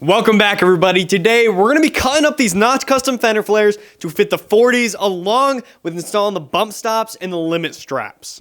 Welcome back, everybody. Today we're going to be cutting up these Notch Custom Fender Flares to fit the 40s, along with installing the bump stops and the limit straps.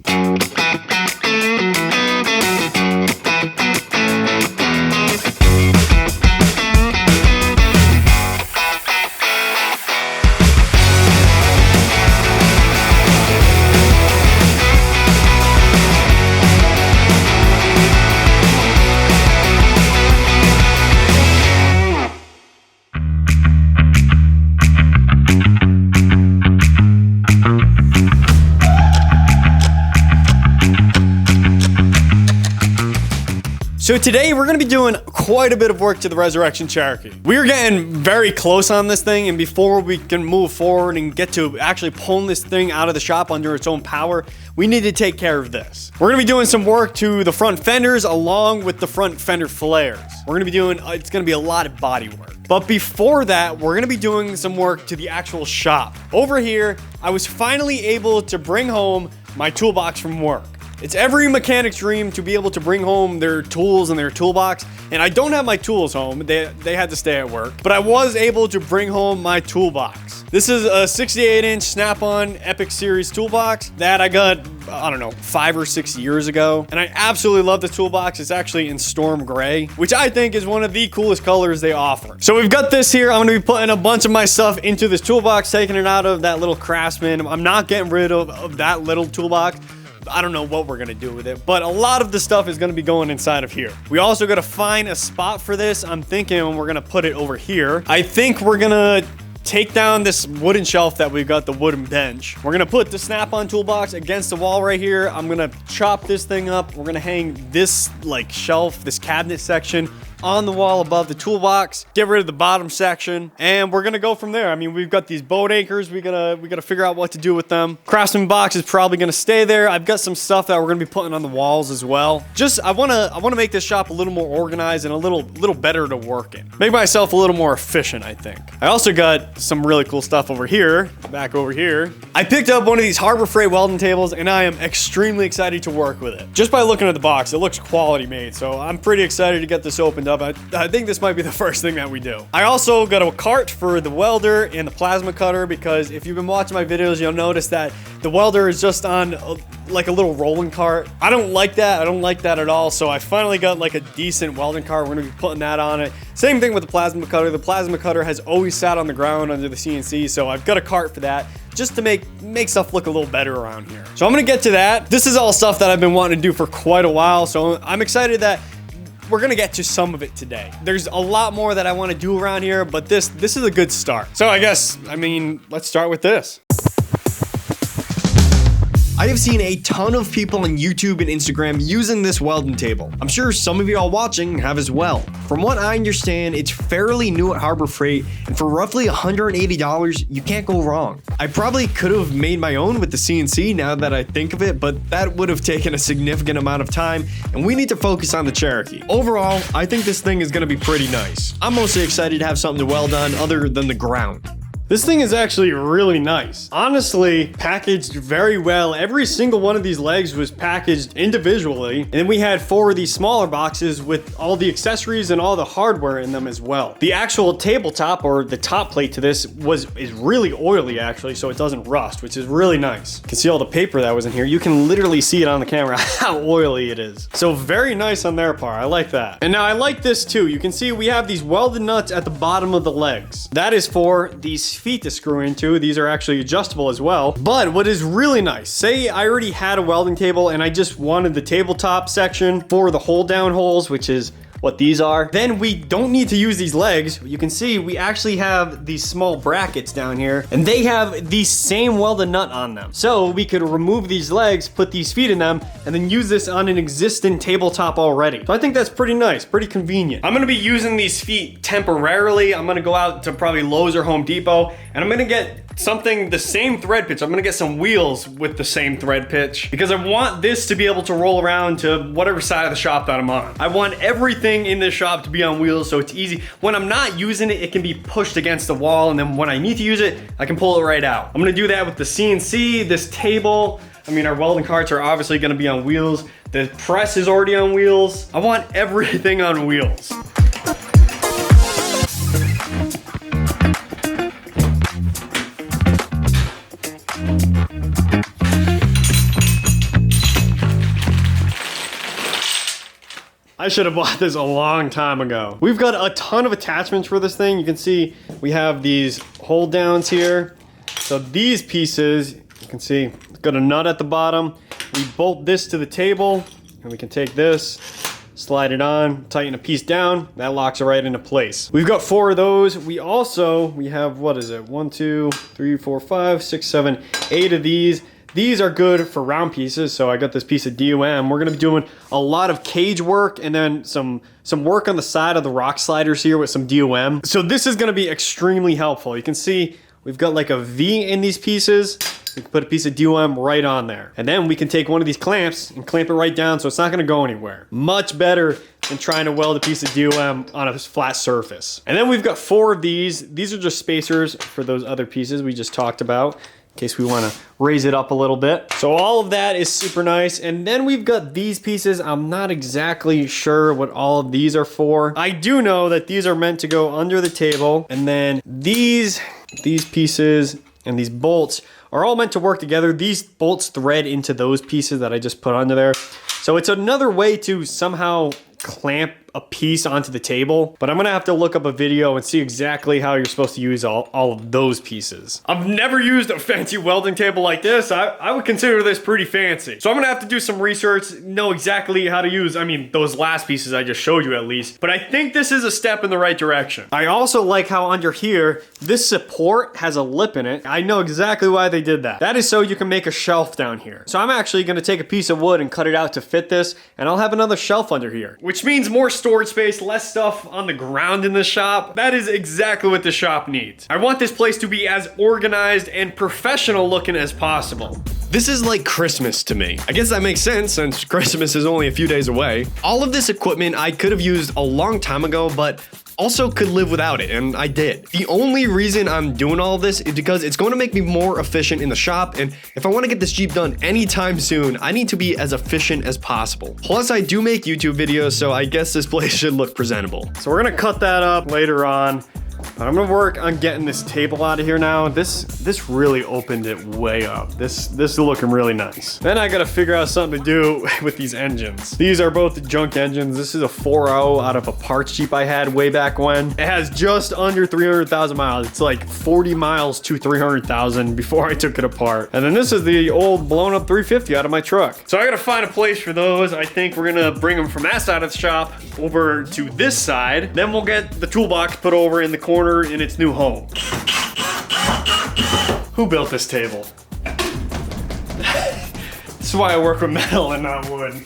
So today we're going to be doing quite a bit of work to the Resurrection Cherokee. We're getting very close on this thing, and before we can move forward and get to actually pulling this thing out of the shop under its own power, we need to take care of this. We're going to be doing some work to the front fenders along with the front fender flares. We're going to be doing, it's going to be a lot of body work. But before that, we're going to be doing some work to the actual shop. Over here, I was finally able to bring home my toolbox from work. It's every mechanic's dream to be able to bring home their tools and their toolbox, and I don't have my tools home. They had to stay at work, but I was able to bring home my toolbox. This is a 68-inch Snap-on Epic Series toolbox that I got, I don't know, 5 or 6 years ago, and I absolutely love the toolbox. It's actually in Storm Gray, which I think is one of the coolest colors they offer. So we've got this here. I'm going to be putting a bunch of my stuff into this toolbox, taking it out of that little Craftsman. I'm not getting rid of that little toolbox. I don't know what we're gonna do with it, but a lot of the stuff is gonna be going inside of here. We also gotta find a spot for this. I'm thinking we're gonna put it over here. I think we're gonna take down this wooden shelf that we've got, the wooden bench. We're gonna put the Snap-on toolbox against the wall right here. I'm gonna chop this thing up. We're gonna hang this like shelf, this cabinet section on the wall above the toolbox, get rid of the bottom section, and we're gonna go from there. I mean, we've got these boat anchors. We gotta figure out what to do with them. Craftsman box is probably gonna stay there. I've got some stuff that we're gonna be putting on the walls as well. Just I wanna make this shop a little more organized and a little better to work in. Make myself a little more efficient, I think. I also got some really cool stuff over here, back over here. I picked up one of these Harbor Freight welding tables, and I am extremely excited to work with it. Just by looking at the box, it looks quality made, so I'm pretty excited to get this opened up. I think this might be the first thing that we do. I also got a cart for the welder and the plasma cutter, because if you've been watching my videos, you'll notice that the welder is just on like a little rolling cart. I don't like that. I don't like that at all. So I finally got like a decent welding cart. We're gonna be putting that on it. Same thing with the plasma cutter. The plasma cutter has always sat on the ground under the CNC, so I've got a cart for that, just to make stuff look a little better around here. So I'm gonna get to that. This is all stuff that I've been wanting to do for quite a while, so I'm excited that we're gonna get to some of it today. There's a lot more that I want to do around here, but this is a good start. So I mean, let's start with this. I have seen a ton of people on YouTube and Instagram using this welding table. I'm sure some of y'all watching have as well. From what I understand, it's fairly new at Harbor Freight, and for roughly $180, you can't go wrong. I probably could have made my own with the CNC now that I think of it, but that would have taken a significant amount of time, and we need to focus on the Cherokee. Overall, I think this thing is gonna be pretty nice. I'm mostly excited to have something to weld on other than the ground. This thing is actually really nice. Honestly, packaged very well. Every single one of these legs was packaged individually. And then we had 4 of these smaller boxes with all the accessories and all the hardware in them as well. The actual tabletop, or the top plate to this, is really oily actually, so it doesn't rust, which is really nice. You can see all the paper that was in here. You can literally see it on the camera how oily it is. So very nice on their part. I like that. And now I like this too. You can see we have these welded nuts at the bottom of the legs. That is for these feet to screw into. These are actually adjustable as well. But what is really nice, say I already had a welding table and I just wanted the tabletop section for the hold down holes, which is what these are, then we don't need to use these legs. You can see we actually have these small brackets down here, and they have the same welded nut on them. So we could remove these legs, put these feet in them, and then use this on an existing tabletop already. So I think that's pretty nice, pretty convenient. I'm gonna be using these feet temporarily. I'm gonna go out to probably Lowe's or Home Depot, and I'm gonna get something the same thread pitch. I'm gonna get some wheels with the same thread pitch, because I want this to be able to roll around to whatever side of the shop that I'm on. I want everything in this shop to be on wheels, so it's easy. When I'm not using it, it can be pushed against the wall, and then when I need to use it, I can pull it right out. I'm gonna do that with the CNC, this table. I mean, our welding carts are obviously gonna be on wheels. The press is already on wheels. I want everything on wheels. I should have bought this a long time ago. We've got a ton of attachments for this thing. You can see we have these hold downs here. So these pieces, you can see, it's got a nut at the bottom. We bolt this to the table, and we can take this, slide it on, tighten a piece down, that locks it right into place. We've got 4 of those. We have, what is it? 1, 2, 3, 4, 5, 6, 7, 8 of these. These are good for round pieces, so I got this piece of DOM. We're gonna be doing a lot of cage work and then some work on the side of the rock sliders here with some DOM. So this is gonna be extremely helpful. You can see we've got like a V in these pieces. We can put a piece of DOM right on there. And then we can take one of these clamps and clamp it right down so it's not gonna go anywhere. Much better than trying to weld a piece of DOM on a flat surface. And then we've got 4 of these. These are just spacers for those other pieces we just talked about, in case we wanna raise it up a little bit. So all of that is super nice. And then we've got these pieces. I'm not exactly sure what all of these are for. I do know that these are meant to go under the table. And then these pieces and these bolts are all meant to work together. These bolts thread into those pieces that I just put under there. So it's another way to somehow clamp a piece onto the table, but I'm gonna have to look up a video and see exactly how you're supposed to use all of those pieces. I've never used a fancy welding table like this. I would consider this pretty fancy. So I'm gonna have to do some research, know exactly how to use, I mean, those last pieces I just showed you at least, but I think this is a step in the right direction. I also like how under here, this support has a lip in it. I know exactly why they did that. That is so you can make a shelf down here. So I'm actually gonna take a piece of wood and cut it out to fit this, and I'll have another shelf under here, which means more storage space, less stuff on the ground in the shop. That is exactly what the shop needs. I want this place to be as organized and professional looking as possible. This is like Christmas to me. I guess that makes sense since Christmas is only a few days away. All of this equipment I could have used a long time ago, but also could live without it, and I did. The only reason I'm doing all of this is because it's going to make me more efficient in the shop, and if I want to get this Jeep done anytime soon, I need to be as efficient as possible. Plus, I do make YouTube videos, so I guess this place should look presentable. So we're gonna cut that up later on. But I'm gonna work on getting this table out of here now. This really opened it way up. This is looking really nice. Then I gotta figure out something to do with these engines. These are both junk engines. This is a 4.0 out of a parts Jeep I had way back when. It has just under 300,000 miles. It's like 40 miles to 300,000 before I took it apart. And then this is the old blown up 350 out of my truck. So I gotta find a place for those. I think we're gonna bring them from that side of the shop over to this side. Then we'll get the toolbox put over in the corner in its new home. Who built this table? This is why I work with metal and not wood.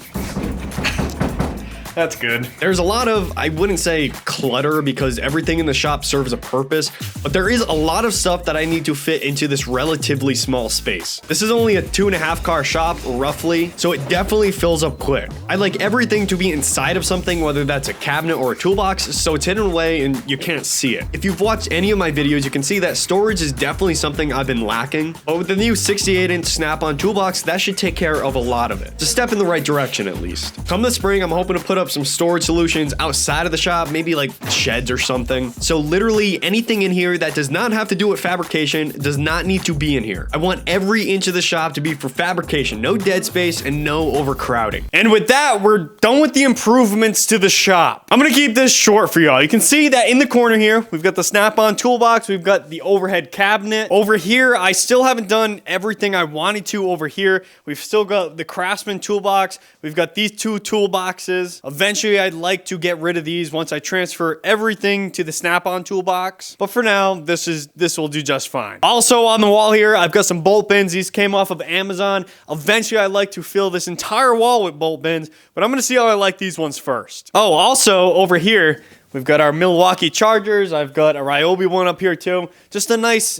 That's good. There's a lot of, I wouldn't say clutter because everything in the shop serves a purpose, but there is a lot of stuff that I need to fit into this relatively small space. This is only a 2.5 car shop, roughly, so it definitely fills up quick. I like everything to be inside of something, whether that's a cabinet or a toolbox, so it's hidden away and you can't see it. If you've watched any of my videos, you can see that storage is definitely something I've been lacking, but with the new 68-inch snap-on toolbox, that should take care of a lot of it. It's a step in the right direction, at least. Come the spring, I'm hoping to put up some storage solutions outside of the shop, maybe like sheds or something. So literally anything in here that does not have to do with fabrication does not need to be in here. I want every inch of the shop to be for fabrication, no dead space and no overcrowding. And with that, we're done with the improvements to the shop. I'm gonna keep this short for y'all. You can see that in the corner here, we've got the snap-on toolbox, we've got the overhead cabinet. Over here, I still haven't done everything I wanted to over here. We've still got the Craftsman toolbox. We've got these 2 toolboxes. Eventually, I'd like to get rid of these once I transfer everything to the snap-on toolbox. But for now, this will do just fine. Also on the wall here, I've got some bolt bins. These came off of Amazon. Eventually, I'd like to fill this entire wall with bolt bins, but I'm gonna see how I like these ones first. Oh, also over here, we've got our Milwaukee chargers. I've got a Ryobi one up here too. Just a nice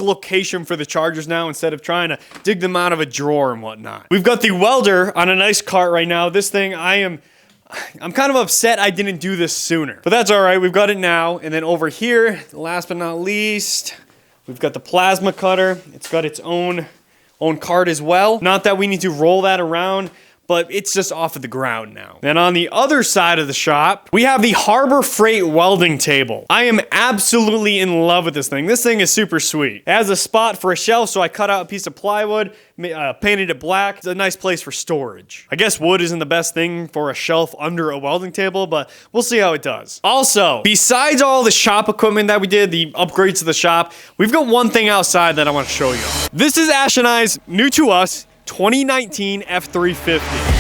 location for the chargers now instead of trying to dig them out of a drawer and whatnot. We've got the welder on a nice cart right now. This thing, I'm kind of upset I didn't do this sooner, but that's all right. We've got it now. And then over here, last but not least, we've got the plasma cutter. It's got its own cart as well. Not that we need to roll that around, but it's just off of the ground now. Then on the other side of the shop, we have the Harbor Freight welding table. I am absolutely in love with this thing. This thing is super sweet. It has a spot for a shelf, so I cut out a piece of plywood, painted it black. It's a nice place for storage. I guess wood isn't the best thing for a shelf under a welding table, but we'll see how it does. Also, besides all the shop equipment that we did, the upgrades to the shop, we've got one thing outside that I want to show you. This is Ash and I's, new to us, 2019 F350.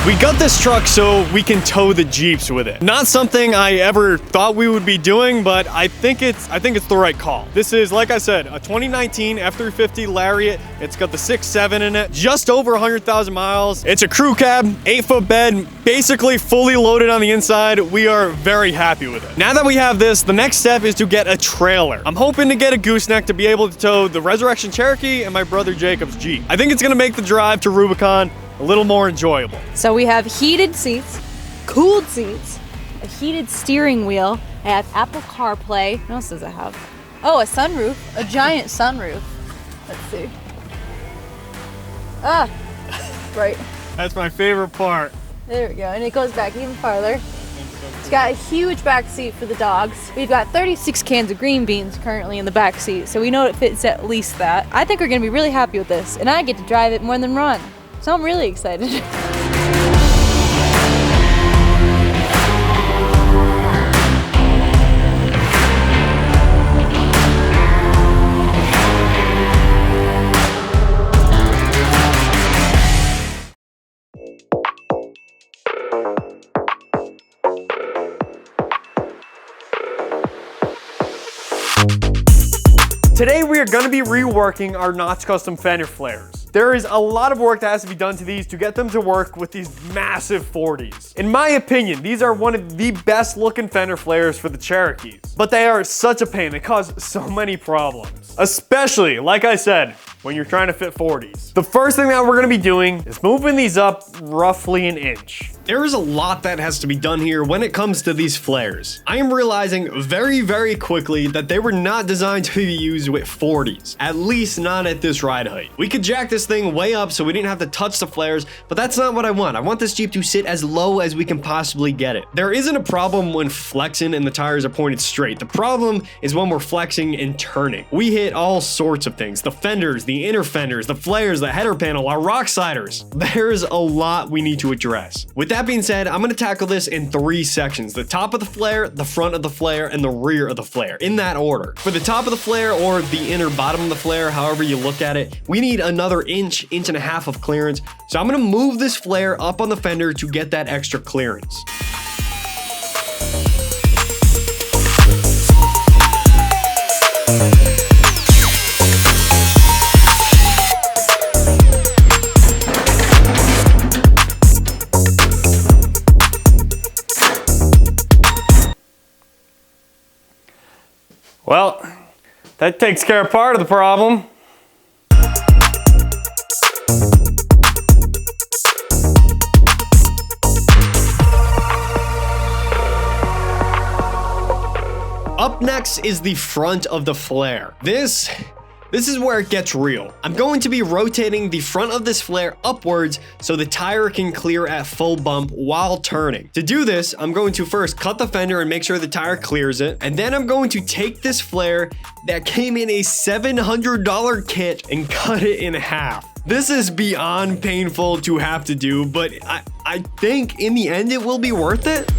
We got this truck so we can tow the Jeeps with it. Not something I ever thought we would be doing, but I think it's the right call. This is, like I said, a 2019 F350 Lariat. It's got the 6.7 in it, just over 100,000 miles. It's a crew cab, 8-foot bed, basically fully loaded on the inside. We are very happy with it. Now that we have this, the next step is to get a trailer. I'm hoping to get a gooseneck to be able to tow the Resurrection Cherokee and my brother Jacob's Jeep. I think it's gonna make the drive to Rubicon a little more enjoyable. So we have heated seats, cooled seats, a heated steering wheel. I have Apple CarPlay. What else does it have? Oh, a sunroof, a giant sunroof. Let's see. Ah, right. That's my favorite part. There we go, and it goes back even farther. It's got a huge back seat for the dogs. We've got 36 cans of green beans currently in the back seat, so we know it fits at least that. I think we're gonna be really happy with this, and I get to drive it more than run. So I'm really excited. Today we are going to be reworking our Notch Custom Fender Flares. There is a lot of work that has to be done to these to get them to work with these massive 40s. In my opinion, these are one of the best looking Fender Flares for the Cherokees. But they are such a pain, they cause so many problems. Especially, like I said, when you're trying to fit 40s. The first thing that we're gonna be doing is moving these up roughly an inch. There is a lot that has to be done here when it comes to these flares. I am realizing very, very quickly that they were not designed to be used with 40s, at least not at this ride height. We could jack this thing way up so we didn't have to touch the flares, but that's not what I want. I want this Jeep to sit as low as we can possibly get it. There isn't a problem when flexing and the tires are pointed straight. The problem is when we're flexing and turning. We hit all sorts of things. The fenders, the inner fenders, the flares, the header panel, our rock sliders. There's a lot we need to address. With that being said, I'm gonna tackle this in 3 sections. The top of the flare, the front of the flare, and the rear of the flare, in that order. For the top of the flare, or the inner bottom of the flare, however you look at it, we need another inch and a half of clearance. So I'm gonna move this flare up on the fender to get that extra clearance. Well, that takes care of part of the problem. Up next is the front of the flare. This is where it gets real. I'm going to be rotating the front of this flare upwards so the tire can clear at full bump while turning. To do this, I'm going to first cut the fender and make sure the tire clears it. And then I'm going to take this flare that came in a $700 kit and cut it in half. This is beyond painful to have to do, but I think in the end it will be worth it.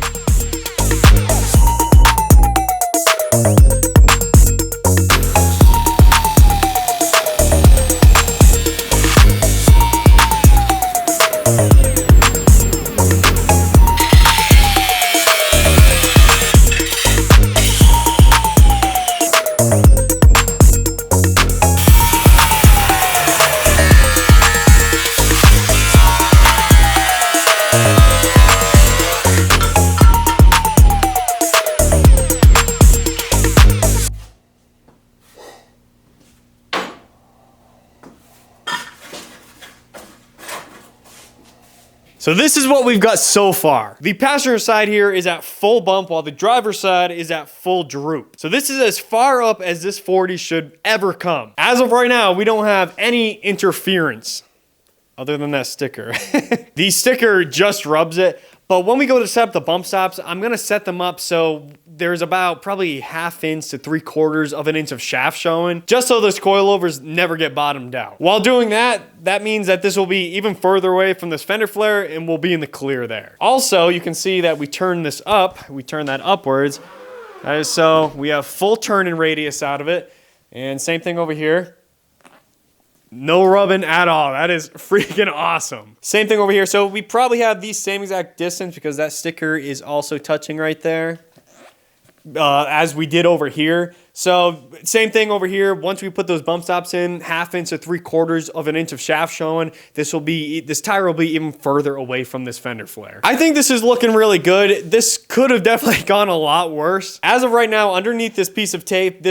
So this is what we've got so far. The passenger side here is at full bump while the driver's side is at full droop. So this is as far up as this 40 should ever come. As of right now, we don't have any interference other than that sticker. The sticker just rubs it. But when we go to set up the bump stops, I'm gonna set them up so there's about probably 1/2 inch to 3/4 of an inch of shaft showing, just so those coilovers never get bottomed out. While doing that, that means that this will be even further away from this fender flare and we'll be in the clear there. Also, you can see that we turn this up, we turn that upwards. That is so we have full turning radius out of it. And same thing over here. No rubbing at all. That is freaking awesome. Same thing over here. So we probably have the same exact distance because that sticker is also touching right there. As we did over here. So same thing over here. Once we put those bump stops in, 1/2 inch to 3/4 of an inch of shaft showing, this tire will be even further away from this fender flare. I think this is looking really good. This could have definitely gone a lot worse. As of right now, underneath this piece of tape,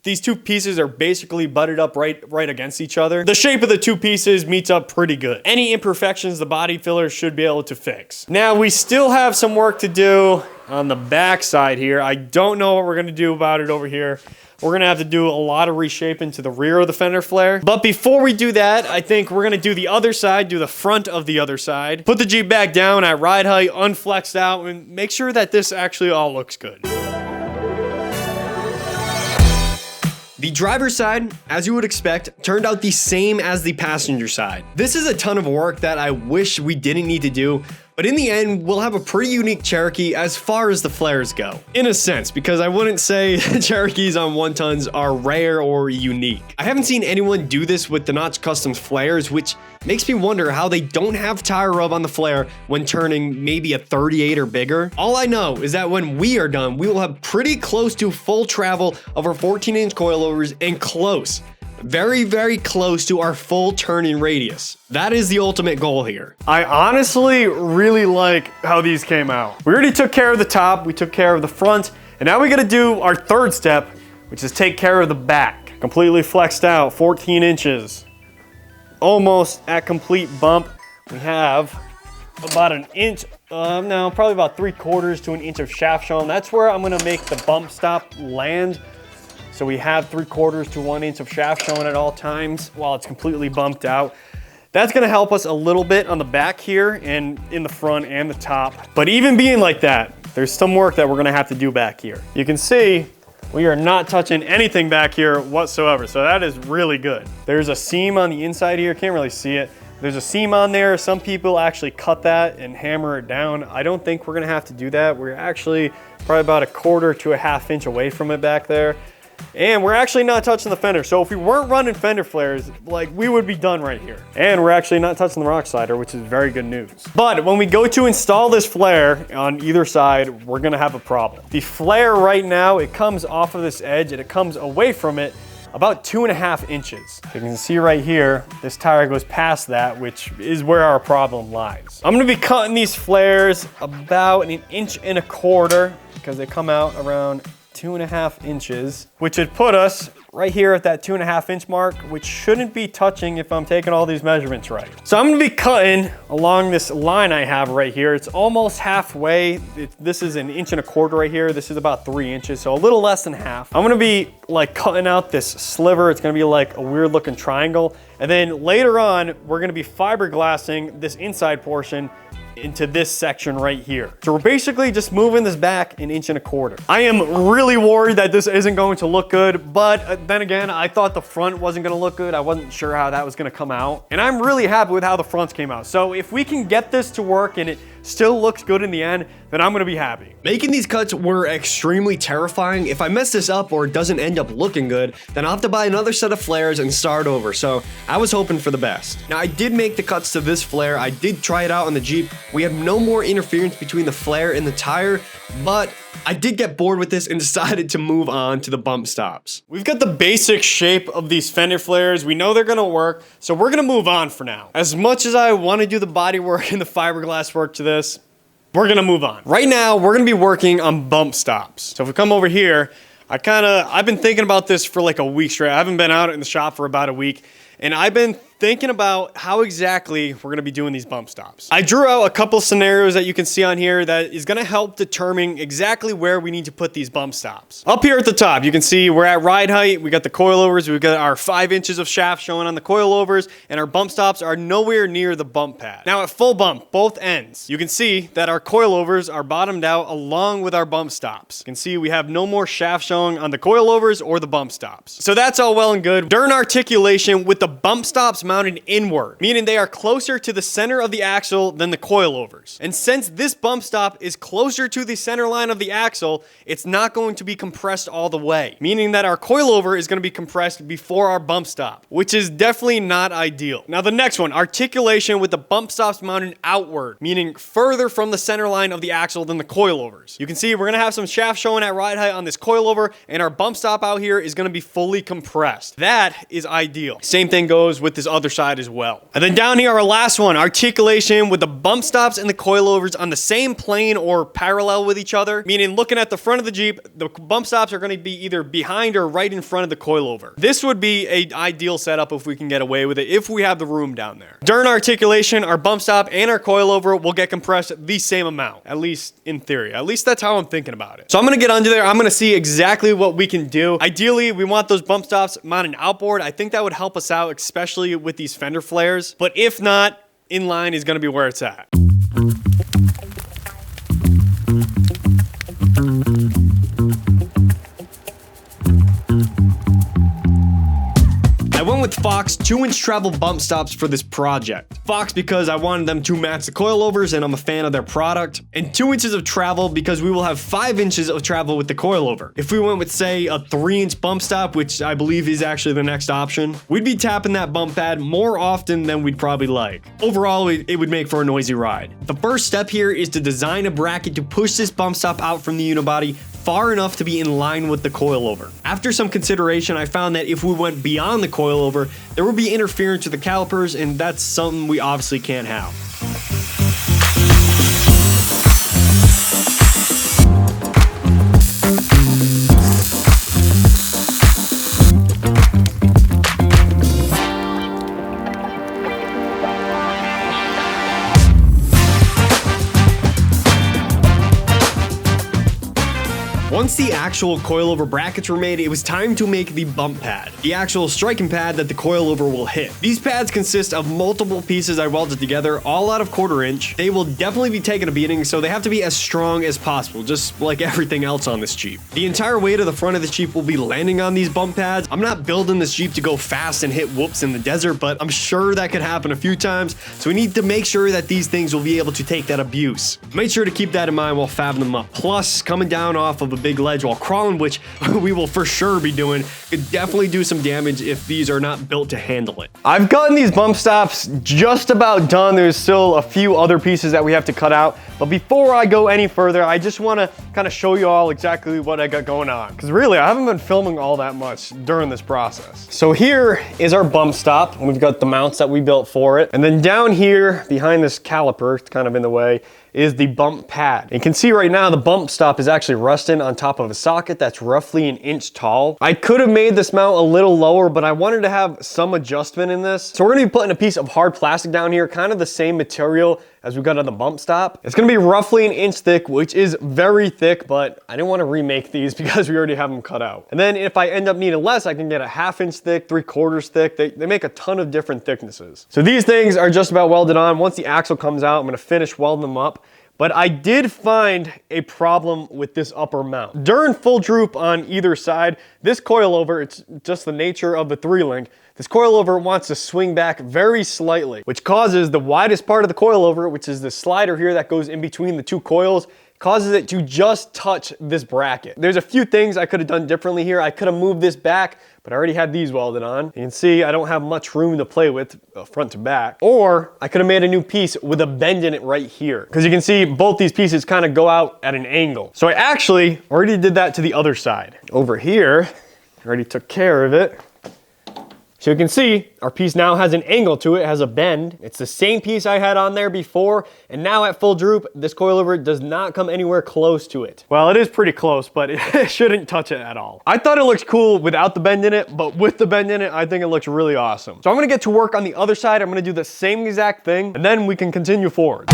these two pieces are basically butted up right against each other. The shape of the two pieces meets up pretty good. Any imperfections the body filler should be able to fix. Now we still have some work to do on the back side here. I don't know what we're gonna do about it over here. We're gonna have to do a lot of reshaping to the rear of the fender flare. But before we do that, I think we're gonna do the other side, do the front of the other side. Put the Jeep back down at ride height, unflexed out, and make sure that this actually all looks good. The driver's side, as you would expect, turned out the same as the passenger side. This is a ton of work that I wish we didn't need to do, but in the end, we'll have a pretty unique Cherokee as far as the flares go. In a sense, because I wouldn't say Cherokees on 1-tons are rare or unique. I haven't seen anyone do this with the Notch Customs Flares, which makes me wonder how they don't have tire rub on the flare when turning maybe a 38 or bigger. All I know is that when we are done, we will have pretty close to full travel of our 14-inch coilovers and close. Very, very close to our full turning radius. That is the ultimate goal here. I honestly really like how these came out. We already took care of the top, we took care of the front, and now we gotta do our third step, which is take care of the back. Completely flexed out, 14 inches. Almost at complete bump. We have about an inch, no, probably about 3/4 to an inch of shaft shown. That's where I'm gonna make the bump stop land. So we have 3/4 to 1 inch of shaft showing at all times while it's completely bumped out. That's gonna help us a little bit on the back here and in the front and the top. But even being like that, there's some work that we're gonna have to do back here. You can see we are not touching anything back here whatsoever. So that is really good. There's a seam on the inside here, can't really see it. There's a seam on there. Some people actually cut that and hammer it down. I don't think we're gonna have to do that. We're actually probably about 1/4 to 1/2 inch away from it back there. And we're actually not touching the fender. So if we weren't running fender flares, like we would be done right here. And we're actually not touching the rock slider, which is very good news. But when we go to install this flare on either side, we're gonna have a problem. The flare right now, it comes off of this edge and it comes away from it about 2.5 inches. You can see right here, this tire goes past that, which is where our problem lies. I'm gonna be cutting these flares about 1.25 inches because they come out around 2.5 inches, which would put us right here at that 2.5 inch mark, which shouldn't be touching if I'm taking all these measurements right. So I'm gonna be cutting along this line I have right here. It's almost halfway. This is 1.25 inches right here. This is about 3 inches, so a little less than half. I'm gonna be like cutting out this sliver. It's gonna be like a weird looking triangle. And then later on, we're gonna be fiberglassing this inside portion into this section right here. So we're basically just moving this back 1.25 inches. I am really worried that this isn't going to look good, but then again, I thought the front wasn't gonna look good. I wasn't sure how that was gonna come out. And I'm really happy with how the fronts came out. So if we can get this to work and it still looks good in the end, then I'm gonna be happy. Making these cuts were extremely terrifying. If I mess this up or it doesn't end up looking good, then I'll have to buy another set of flares and start over. So I was hoping for the best. Now I did make the cuts to this flare. I did try it out on the Jeep. We have no more interference between the flare and the tire, but I did get bored with this and decided to move on to the bump stops. We've got the basic shape of these fender flares. We know they're gonna work, so we're gonna move on for now. As much as I wanna do the body work and the fiberglass work to this, we're gonna move on. Right now, we're gonna be working on bump stops. So if we come over here, I've been thinking about this for like a week straight. I haven't been out in the shop for about a week, and I've been thinking about how exactly we're gonna be doing these bump stops. I drew out a couple scenarios that you can see on here that is gonna help determine exactly where we need to put these bump stops. Up here at the top, you can see we're at ride height, we got the coilovers, we got our 5 inches of shaft showing on the coilovers, and our bump stops are nowhere near the bump pad. Now at full bump, both ends, you can see that our coilovers are bottomed out along with our bump stops. You can see we have no more shaft showing on the coilovers or the bump stops. So that's all well and good. During articulation with the bump stops mounted inward, meaning they are closer to the center of the axle than the coilovers. And since this bump stop is closer to the center line of the axle, it's not going to be compressed all the way, meaning that our coilover is going to be compressed before our bump stop, which is definitely not ideal. Now the next one, articulation with the bump stops mounted outward, meaning further from the center line of the axle than the coilovers. You can see we're going to have some shaft showing at ride height on this coilover, and our bump stop out here is going to be fully compressed. That is ideal. Same thing goes with this other side as well. And then down here, our last one, articulation with the bump stops and the coilovers on the same plane or parallel with each other, meaning looking at the front of the Jeep, the bump stops are going to be either behind or right in front of the coilover. This would be an ideal setup if we can get away with it, if we have the room down there. During articulation, our bump stop and our coilover will get compressed the same amount, at least in theory. At least that's how I'm thinking about it. So I'm going to get under there. I'm going to see exactly what we can do. Ideally, we want those bump stops mounted outboard. I think that would help us out, especially with these fender flares. But if not, inline is going to be where it's at. I went with Fox 2-inch travel bump stops for this project. Fox because I wanted them to match the coilovers and I'm a fan of their product. And 2 inches of travel because we will have 5 inches of travel with the coilover. If we went with, say, a 3-inch bump stop, which I believe is actually the next option, we'd be tapping that bump pad more often than we'd probably like. Overall, it would make for a noisy ride. The first step here is to design a bracket to push this bump stop out from the unibody far enough to be in line with the coilover. After some consideration, I found that if we went beyond the coilover, there would be interference with the calipers, and that's something we obviously can't have. Once the actual coilover brackets were made, it was time to make the bump pad, the actual striking pad that the coilover will hit. These pads consist of multiple pieces I welded together, all out of 1/4 inch. They will definitely be taking a beating, so they have to be as strong as possible, just like everything else on this Jeep. The entire weight of the front of the Jeep will be landing on these bump pads. I'm not building this Jeep to go fast and hit whoops in the desert, but I'm sure that could happen a few times, so we need to make sure that these things will be able to take that abuse. Make sure to keep that in mind while fabbing them up. Plus, coming down off of a big ledge while crawling, which we will for sure be doing, could definitely do some damage if these are not built to handle it. I've gotten these bump stops just about done. There's still a few other pieces that we have to cut out, but before I go any further, I just want to kind of show you all exactly what I got going on, because really I haven't been filming all that much during this process. So here is our bump stop. We've got the mounts that we built for it, and then down here behind this caliper, it's kind of in the way, is the bump pad. You can see right now the bump stop is actually resting on top of a socket that's roughly 1 inch tall. I could have made this mount a little lower, but I wanted to have some adjustment in this. So we're gonna be putting a piece of hard plastic down here, kind of the same material as we got on the bump stop. It's gonna be roughly 1 inch thick, which is very thick, but I didn't want to remake these because we already have them cut out. And then if I end up needing less, I can get a 1/2 inch thick, 3/4 thick. They make a ton of different thicknesses. So these things are just about welded on. Once the axle comes out, I'm gonna finish welding them up. But I did find a problem with this upper mount. During full droop on either side, this coilover, it's just the nature of the 3-link, this coilover wants to swing back very slightly, which causes the widest part of the coilover, which is the slider here that goes in between the two coils, causes it to just touch this bracket. There's a few things I could have done differently here. I could have moved this back, but I already had these welded on. You can see I don't have much room to play with front to back. Or I could have made a new piece with a bend in it right here. Because you can see both these pieces kind of go out at an angle. So I actually already did that to the other side. Over here, I already took care of it. So you can see our piece now has an angle to it, has a bend. It's the same piece I had on there before, and now at full droop, this coilover does not come anywhere close to it. Well, it is pretty close, but it shouldn't touch it at all. I thought it looks cool without the bend in it, but with the bend in it, I think it looks really awesome. So I'm gonna get to work on the other side. I'm gonna do the same exact thing, and then we can continue forward.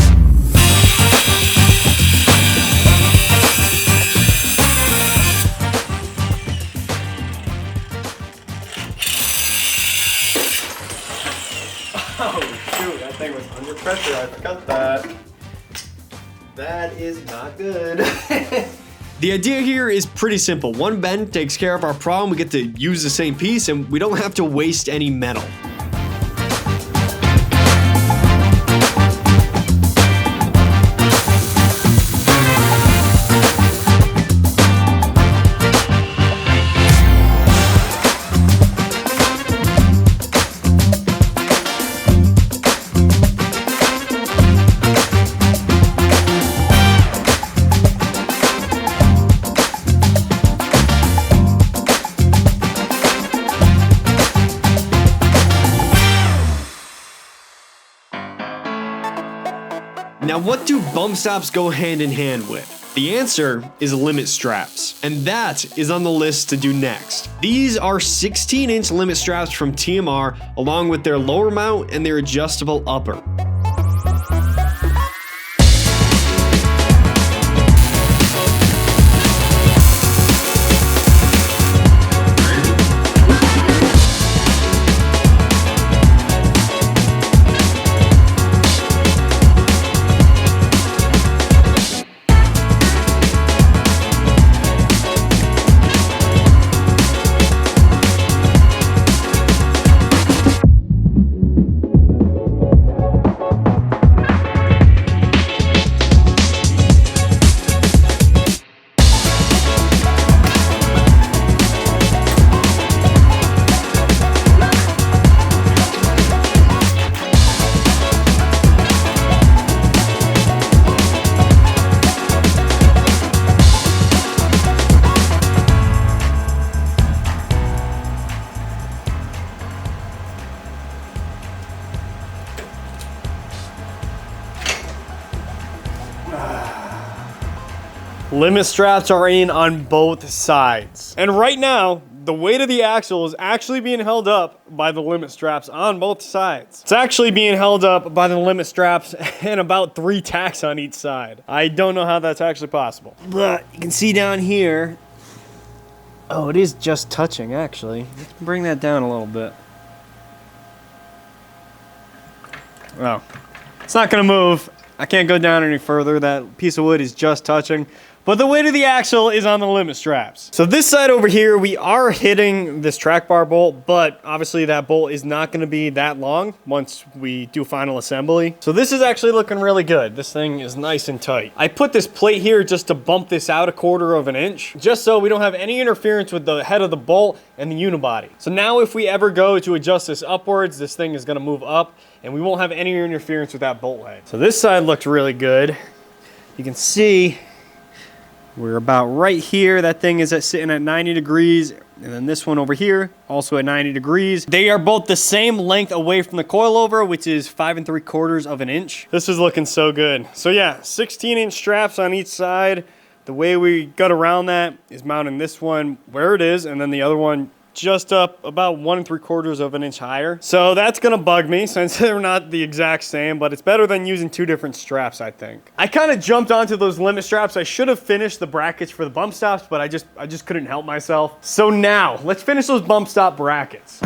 Oh shoot, that thing was under pressure, I forgot that. That is not good. The idea here is pretty simple. One bend takes care of our problem. We get to use the same piece and we don't have to waste any metal. Now, what do bump stops go hand in hand with? The answer is limit straps, and that is on the list to do next. These are 16-inch limit straps from TMR, along with their lower mount and their adjustable upper. Limit straps are in on both sides. And right now, the weight of the axle is actually being held up by the limit straps on both sides. It's actually being held up by the limit straps and about 3 tacks on each side. I don't know how that's actually possible. But you can see down here, oh, it is just touching actually. Let's bring that down a little bit. Oh, it's not gonna move. I can't go down any further. That piece of wood is just touching. But the weight of the axle is on the limit straps. So this side over here, we are hitting this track bar bolt, but obviously that bolt is not gonna be that long once we do final assembly. So this is actually looking really good. This thing is nice and tight. I put this plate here just to bump this out 1/4 of an inch, just so we don't have any interference with the head of the bolt and the unibody. So now if we ever go to adjust this upwards, this thing is gonna move up and we won't have any interference with that bolt head. So this side looks really good. You can see we're about right here. That thing is sitting at 90 degrees. And then this one over here, also at 90 degrees. They are both the same length away from the coilover, which is 5 3/4 of an inch. This is looking so good. So yeah, 16-inch straps on each side. The way we got around that is mounting this one where it is, and then the other one just up about 1 3/4 of an inch higher. So that's gonna bug me since they're not the exact same, but it's better than using 2 different straps, I think. I kind of jumped onto those limit straps. I should have finished the brackets for the bump stops, but I just couldn't help myself. So now let's finish those bump stop brackets.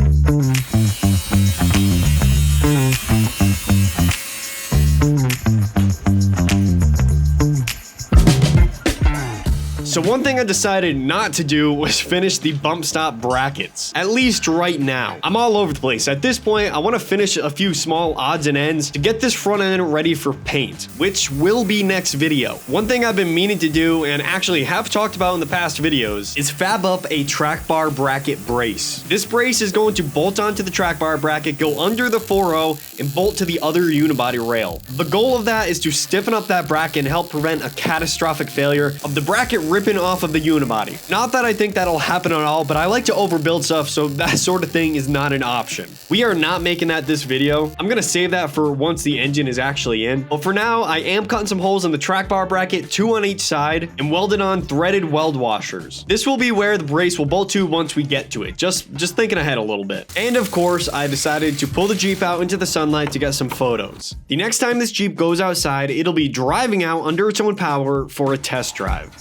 So one thing I decided not to do was finish the bump stop brackets, at least right now. I'm all over the place. At this point, I want to finish a few small odds and ends to get this front end ready for paint, which will be next video. One thing I've been meaning to do and actually have talked about in the past videos is fab up a track bar bracket brace. This brace is going to bolt onto the track bar bracket, go under the 4.0 and bolt to the other unibody rail. The goal of that is to stiffen up that bracket and help prevent a catastrophic failure of the bracket ripping happen off of the unibody. Not that I think that'll happen at all, but I like to overbuild stuff, so that sort of thing is not an option. We are not making that this video. I'm gonna save that for once the engine is actually in. But for now, I am cutting some holes in the track bar bracket, 2 on each side, and welded on threaded weld washers. This will be where the brace will bolt to once we get to it. Just thinking ahead a little bit. And of course, I decided to pull the Jeep out into the sunlight to get some photos. The next time this Jeep goes outside, it'll be driving out under its own power for a test drive.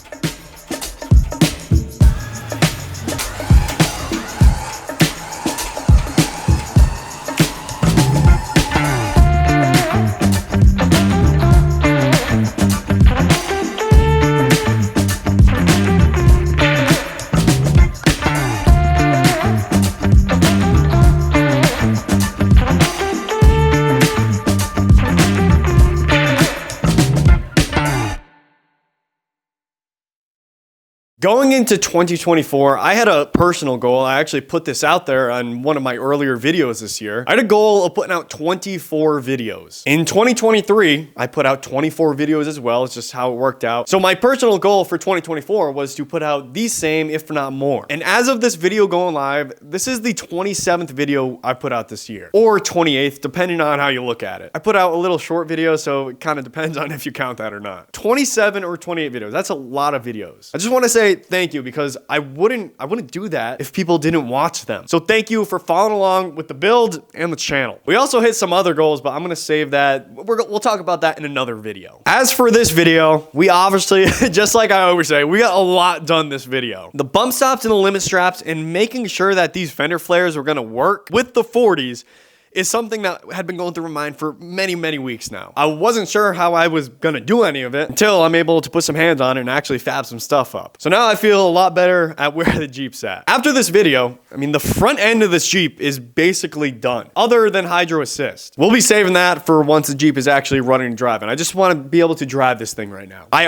Going into 2024, I had a personal goal. I actually put this out there on one of my earlier videos this year. I had a goal of putting out 24 videos. In 2023, I put out 24 videos as well. It's just how it worked out. So my personal goal for 2024 was to put out the same, if not more. And as of this video going live, this is the 27th video I put out this year, or 28th, depending on how you look at it. I put out a little short video, so it kind of depends on if you count that or not. 27 or 28 videos. That's a lot of videos. I just want to say thank you, because I wouldn't do that if people didn't watch them. So thank you for following along with the build and the channel. We also hit some other goals, but I'm gonna save that. We'll talk about that in another video. As for this video, we obviously, just like I always say, we got a lot done this video. The bump stops and the limit straps and making sure that these fender flares were gonna work with the 40s is something that had been going through my mind for many, many weeks now. I wasn't sure how I was gonna do any of it until I'm able to put some hands on it and actually fab some stuff up. So now I feel a lot better at where the Jeep's at. After this video, I mean, the front end of this Jeep is basically done, other than hydro assist. We'll be saving that for once the Jeep is actually running and driving. I just wanna be able to drive this thing right now. I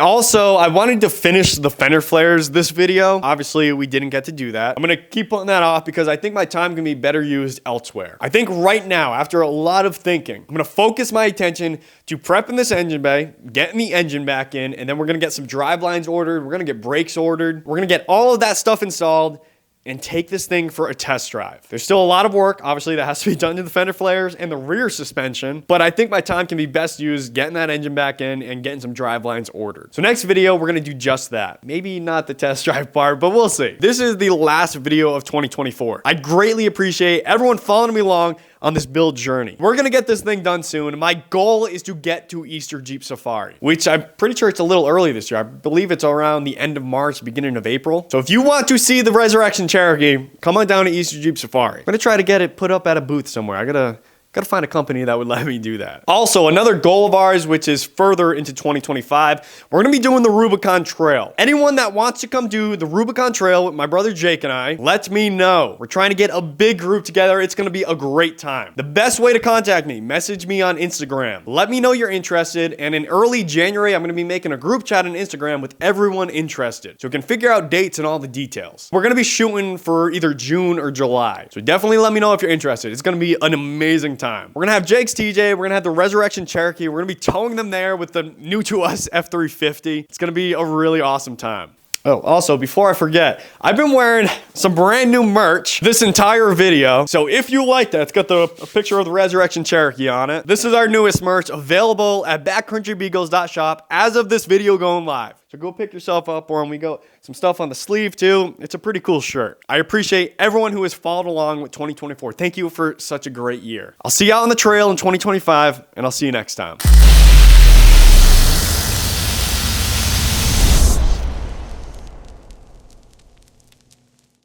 wanted to finish the fender flares this video. Obviously, we didn't get to do that. I'm gonna keep putting that off because I think my time can be better used elsewhere. I think right now, after a lot of thinking, I'm gonna focus my attention to prepping this engine bay, getting the engine back in, and then we're gonna get some drivelines ordered, we're gonna get brakes ordered, we're gonna get all of that stuff installed, and take this thing for a test drive. There's still a lot of work, obviously, that has to be done to the fender flares and the rear suspension, but I think my time can be best used getting that engine back in and getting some drivelines ordered. So next video, we're gonna do just that. Maybe not the test drive part, but we'll see. This is the last video of 2024. I greatly appreciate everyone following me along on this build journey. We're gonna get this thing done soon. My goal is to get to Easter Jeep Safari, which I'm pretty sure it's a little early this year. I believe it's around the end of March, beginning of April. So if you want to see the Resurrection Cherokee, come on down to Easter Jeep Safari. I'm gonna try to get it put up at a booth somewhere. I gotta find a company that would let me do that. Also, another goal of ours, which is further into 2025, we're gonna be doing the Rubicon Trail. Anyone that wants to come do the Rubicon Trail with my brother Jake and I, let me know. We're trying to get a big group together. It's gonna be a great time. The best way to contact me, message me on Instagram. Let me know you're interested, and in early January, I'm gonna be making a group chat on Instagram with everyone interested, so we can figure out dates and all the details. We're gonna be shooting for either June or July, so definitely let me know if you're interested. It's gonna be an amazing time. We're gonna have Jake's TJ, we're gonna have the Resurrection Cherokee, we're gonna be towing them there with the new to us F350. It's gonna be a really awesome time. Oh, also, before I forget, I've been wearing some brand new merch this entire video. So if you like that, it's got a picture of the Resurrection Cherokee on it. This is our newest merch, available at backcountrybeagles.shop as of this video going live. So go pick yourself up, or we got some stuff on the sleeve too. It's a pretty cool shirt. I appreciate everyone who has followed along with 2024. Thank you for such a great year. I'll see you out on the trail in 2025, and I'll see you next time.